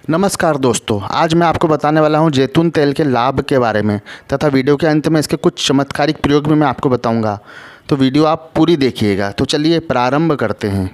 नमस्कार दोस्तों, आज मैं आपको बताने वाला हूं जैतून तेल के लाभ के बारे में तथा वीडियो के अंत में इसके कुछ चमत्कारिक प्रयोग भी मैं आपको बताऊंगा। तो वीडियो आप पूरी देखिएगा। तो चलिए प्रारंभ करते हैं।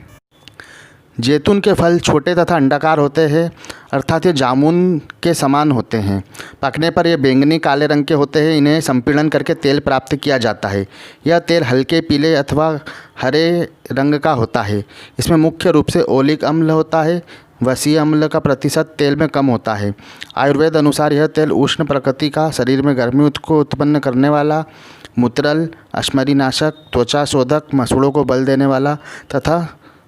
जैतून के फल छोटे तथा अंडाकार होते हैं, अर्थात ये जामुन के समान होते हैं। पकने पर ये बैंगनी काले रंग के होते हैं। इन्हें संपीड़न करके तेल प्राप्त किया जाता है। यह तेल हल्के पीले अथवा हरे रंग का होता है। इसमें मुख्य रूप से ओलिक अम्ल होता है। वसीय अम्ल का प्रतिशत तेल में कम होता है। आयुर्वेद अनुसार यह तेल उष्ण प्रकृति का, शरीर में गर्मी को उत्पन्न करने वाला, मूत्रल, अश्मरीनाशक, त्वचा शोधक, मसूड़ों को बल देने वाला तथा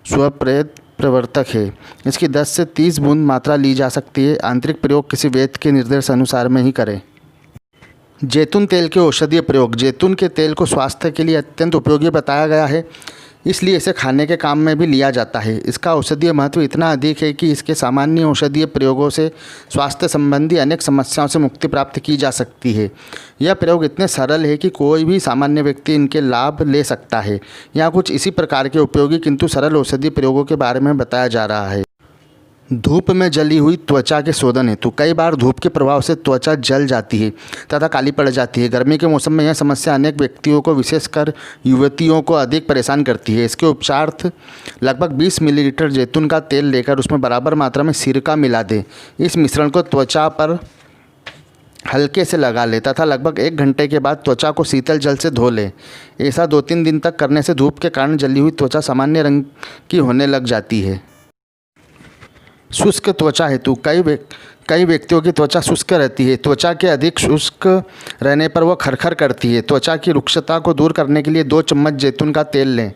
स्वप्रेत प्रवर्तक है। इसकी 10 से 30 बूंद मात्रा ली जा सकती है। आंतरिक प्रयोग किसी वैद्य के निर्देश अनुसार में ही करें। जैतून तेल के औषधीय प्रयोग। जैतून के तेल को स्वास्थ्य के लिए अत्यंत उपयोगी बताया गया है, इसलिए इसे खाने के काम में भी लिया जाता है। इसका औषधीय महत्व इतना अधिक है कि इसके सामान्य औषधीय प्रयोगों से स्वास्थ्य संबंधी अनेक समस्याओं से मुक्ति प्राप्त की जा सकती है। यह प्रयोग इतने सरल है कि कोई भी सामान्य व्यक्ति इनके लाभ ले सकता है। यहाँ कुछ इसी प्रकार के उपयोगी किंतु सरल औषधीय प्रयोगों के बारे में बताया जा रहा है। धूप में जली हुई त्वचा के शोधन हेतु। कई बार धूप के प्रभाव से त्वचा जल जाती है तथा काली पड़ जाती है। गर्मी के मौसम में यह समस्या अनेक व्यक्तियों को, विशेषकर युवतियों को अधिक परेशान करती है। इसके उपचारार्थ लगभग 20 मिलीलीटर जैतून का तेल लेकर उसमें बराबर मात्रा में सिरका मिला दें। इस मिश्रण को त्वचा पर हल्के से लगा लें तथा लगभग 1 घंटे के बाद त्वचा को शीतल जल से धो लें। ऐसा 2-3 दिन तक करने से धूप के कारण जली हुई त्वचा सामान्य रंग की होने लग जाती है। शुष्क त्वचा हेतु। कई व्यक्तियों की त्वचा शुष्क रहती है। त्वचा के अधिक शुष्क रहने पर वह खरखर करती है। त्वचा की रुक्षता को दूर करने के लिए 2 चम्मच जैतून का तेल लें।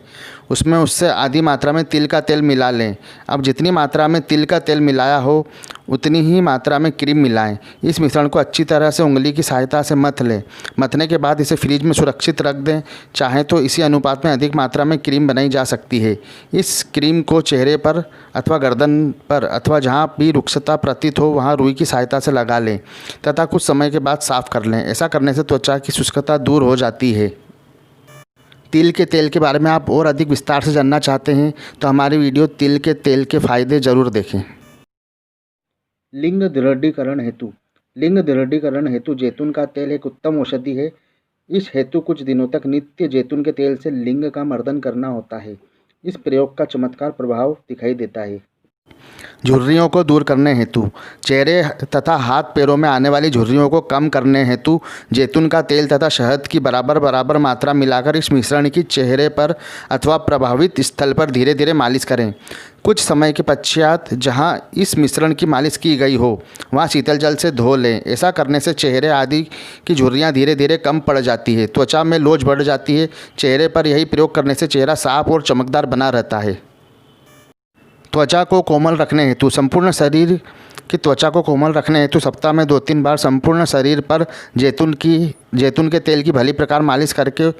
उसमें उससे आधी मात्रा में तिल का तेल मिला लें। अब जितनी मात्रा में तिल का तेल मिलाया हो उतनी ही मात्रा में क्रीम मिलाएं। इस मिश्रण को अच्छी तरह से उंगली की सहायता से मथ लें। मथने के बाद इसे फ्रिज में सुरक्षित रख दें। चाहे तो इसी अनुपात में अधिक मात्रा में क्रीम बनाई जा सकती है। इस क्रीम को चेहरे पर अथवा गर्दन पर अथवा जहाँ भी रुक्षता प्रतीत हो वहाँ रुई की सहायता से लगा लें तथा कुछ समय के बाद साफ कर लें। ऐसा करने से त्वचा की शुष्कता दूर हो जाती है। तिल के तेल के बारे में आप और अधिक विस्तार से जानना चाहते हैं तो हमारी वीडियो तिल के तेल के फायदे जरूर देखें। लिंग दृढ़ीकरण हेतु। लिंग दृढ़ीकरण हेतु जैतून का तेल एक उत्तम औषधि है। इस हेतु कुछ दिनों तक नित्य जैतून के तेल से लिंग का मर्दन करना होता है। इस प्रयोग का चमत्कार प्रभाव दिखाई देता है। झुर्रियों को दूर करने हेतु। चेहरे तथा हाथ पैरों में आने वाली झुर्रियों को कम करने हेतु जैतून का तेल तथा शहद की बराबर मात्रा मिलाकर इस मिश्रण की चेहरे पर अथवा प्रभावित स्थल पर धीरे धीरे मालिश करें। कुछ समय के पश्चात जहां इस मिश्रण की मालिश की गई हो वहां शीतल जल से धो लें। ऐसा करने से चेहरे आदि की झुर्रियां धीरे धीरे कम पड़ जाती है। त्वचा में लोच बढ़ जाती है। चेहरे पर यही प्रयोग करने से चेहरा साफ और चमकदार बना रहता है। त्वचा को कोमल रखने हेतु। संपूर्ण शरीर की त्वचा को कोमल रखने हेतु सप्ताह में 2-3 बार संपूर्ण शरीर पर जैतून के तेल की भली प्रकार मालिश करके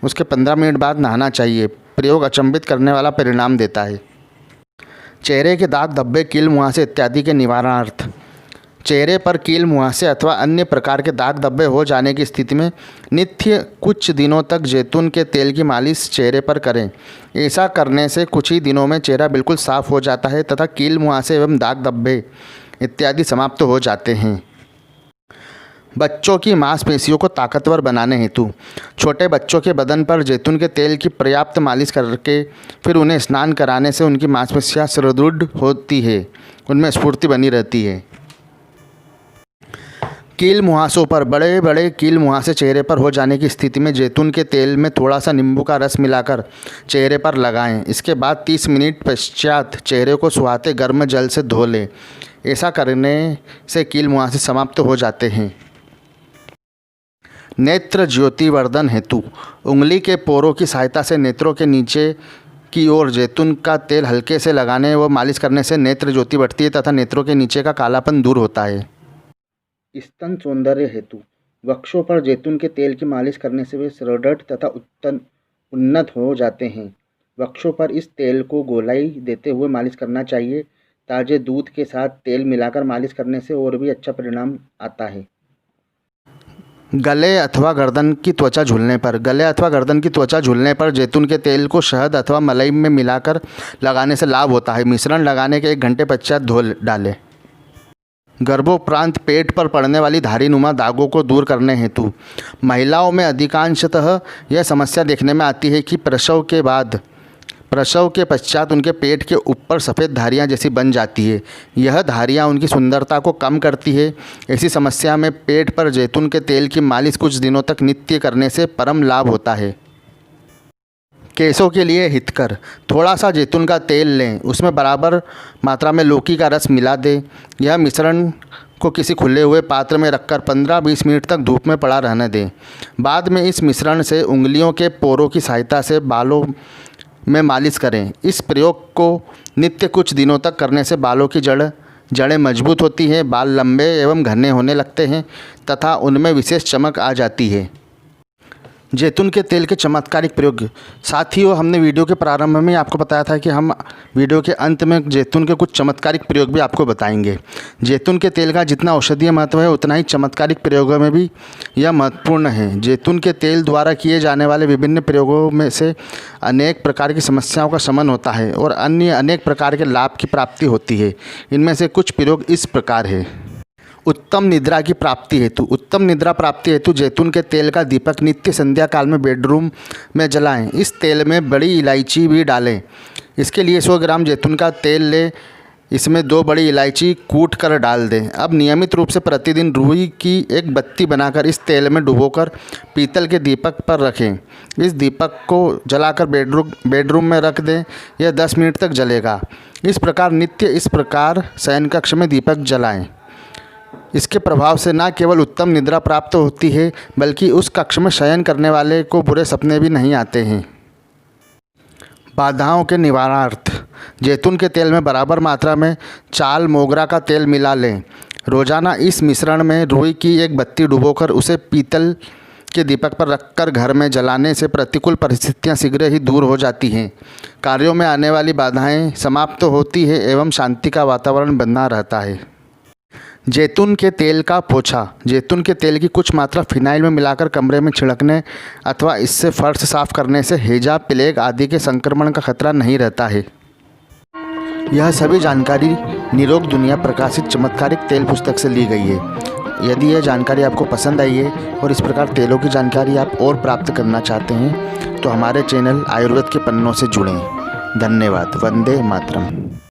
उसके 15 मिनट बाद नहाना चाहिए। प्रयोग अचंभित करने वाला परिणाम देता है। चेहरे के दाग, धब्बे, कील, मुहासे इत्यादि के निवारणार्थ। चेहरे पर कील, मुहासे अथवा अन्य प्रकार के दाग धब्बे हो जाने की स्थिति में नित्य कुछ दिनों तक जैतून के तेल की मालिश चेहरे पर करें। ऐसा करने से कुछ ही दिनों में चेहरा बिल्कुल साफ हो जाता है तथा कील, मुहासे एवं दाग धब्बे इत्यादि समाप्त हो जाते हैं। बच्चों की मांसपेशियों को ताकतवर बनाने हेतु। छोटे बच्चों के बदन पर जैतून के तेल की पर्याप्त मालिश करके फिर उन्हें स्नान कराने से उनकी मांसपेशियां सुदृढ़ होती है, उनमें स्फूर्ति बनी रहती है। कील मुहासों पर। बड़े बड़े कील मुहासे चेहरे पर हो जाने की स्थिति में जैतून के तेल में थोड़ा सा नींबू का रस मिलाकर चेहरे पर लगाएं। इसके बाद 30 मिनट पश्चात चेहरे को सुहाते गर्म जल से धो लें। ऐसा करने से कील मुहासे समाप्त हो जाते हैं। नेत्र ज्योति वर्धन हेतु। उंगली के पोरों की सहायता से नेत्रों के नीचे की ओर जैतून का तेल हल्के से लगाने व मालिश करने से नेत्र ज्योति बढ़ती है तथा नेत्रों के नीचे का कालापन दूर होता है। स्तन सौंदर्य हेतु। वक्षों पर जैतून के तेल की मालिश करने से वे सुदृढ़ तथा उन्नत हो जाते हैं। वक्षों पर इस तेल को गोलाई देते हुए मालिश करना चाहिए। ताजे दूध के साथ तेल मिलाकर मालिश करने से और भी अच्छा परिणाम आता है। गले अथवा गर्दन की त्वचा झूलने पर। गले अथवा गर्दन की त्वचा झूलने पर जैतून के तेल को शहद अथवा मलाई में मिलाकर लगाने से लाभ होता है। मिश्रण लगाने के 1 घंटे पश्चात धो डालें। गर्भोपरांत पेट पर पड़ने वाली धारीनुमा दागों को दूर करने हेतु। महिलाओं में अधिकांशतः यह समस्या देखने में आती है कि प्रसव के पश्चात उनके पेट के ऊपर सफ़ेद धारियाँ जैसी बन जाती है। यह धारियाँ उनकी सुंदरता को कम करती है। ऐसी समस्या में पेट पर जैतून के तेल की मालिश कुछ दिनों तक नित्य करने से परम लाभ होता है। केसों के लिए हितकर। थोड़ा सा जैतून का तेल लें, उसमें बराबर मात्रा में लौकी का रस मिला दें। यह मिश्रण को किसी खुले हुए पात्र में रखकर 15-20 मिनट तक धूप में पड़ा रहने दें। बाद में इस मिश्रण से उंगलियों के पोरों की सहायता से बालों में मालिश करें। इस प्रयोग को नित्य कुछ दिनों तक करने से बालों की जड़ें मजबूत होती हैं, बाल लंबे एवं घने होने लगते हैं तथा उनमें विशेष चमक आ जाती है। जैतून के तेल के चमत्कारिक प्रयोग। साथियों, हमने वीडियो के प्रारंभ में ही आपको बताया था कि हम वीडियो के अंत में जैतून के कुछ चमत्कारिक प्रयोग भी आपको बताएंगे। जैतून के तेल का जितना औषधीय महत्व है उतना ही चमत्कारिक प्रयोगों में भी यह महत्वपूर्ण है। जैतून के तेल द्वारा किए जाने वाले विभिन्न प्रयोगों में से अनेक प्रकार की समस्याओं का शमन होता है और अन्य अनेक प्रकार के लाभ की प्राप्ति होती है। इनमें से कुछ प्रयोग इस प्रकार है। उत्तम निद्रा की प्राप्ति हेतु। उत्तम निद्रा प्राप्ति हेतु जैतून के तेल का दीपक नित्य संध्या काल में बेडरूम में जलाएं। इस तेल में बड़ी इलायची भी डालें। इसके लिए 100 ग्राम जैतून का तेल लें, इसमें 2 बड़ी इलायची कूट कर डाल दें। अब नियमित रूप से प्रतिदिन रुई की एक बत्ती बनाकर इस तेल में डुबोकर पीतल के दीपक पर रखें। इस दीपक को जलाकर बेडरूम में रख दें। यह 10 मिनट तक जलेगा। इस प्रकार शयन कक्ष में दीपक जलाएं। इसके प्रभाव से न केवल उत्तम निद्रा प्राप्त होती है बल्कि उस कक्ष में शयन करने वाले को बुरे सपने भी नहीं आते हैं। बाधाओं के निवारणार्थ जैतून के तेल में बराबर मात्रा में चाल मोगरा का तेल मिला लें। रोजाना इस मिश्रण में रुई की एक बत्ती डुबोकर उसे पीतल के दीपक पर रखकर घर में जलाने से प्रतिकूल परिस्थितियां शीघ्र ही दूर हो जाती हैं। कार्यों में आने वाली बाधाएं समाप्त होती है एवं शांति का वातावरण बना रहता है। जैतून के तेल का पोछा। जैतून के तेल की कुछ मात्रा फिनाइल में मिलाकर कमरे में छिड़कने अथवा इससे फर्श साफ करने से हैजा, प्लेग आदि के संक्रमण का खतरा नहीं रहता है। यह सभी जानकारी निरोग दुनिया प्रकाशित चमत्कारिक तेल पुस्तक से ली गई है। यदि यह जानकारी आपको पसंद आई है और इस प्रकार तेलों की जानकारी आप और प्राप्त करना चाहते हैं तो हमारे चैनल आयुर्वेद के पन्नों से जुड़ें। धन्यवाद। वंदे मातरम।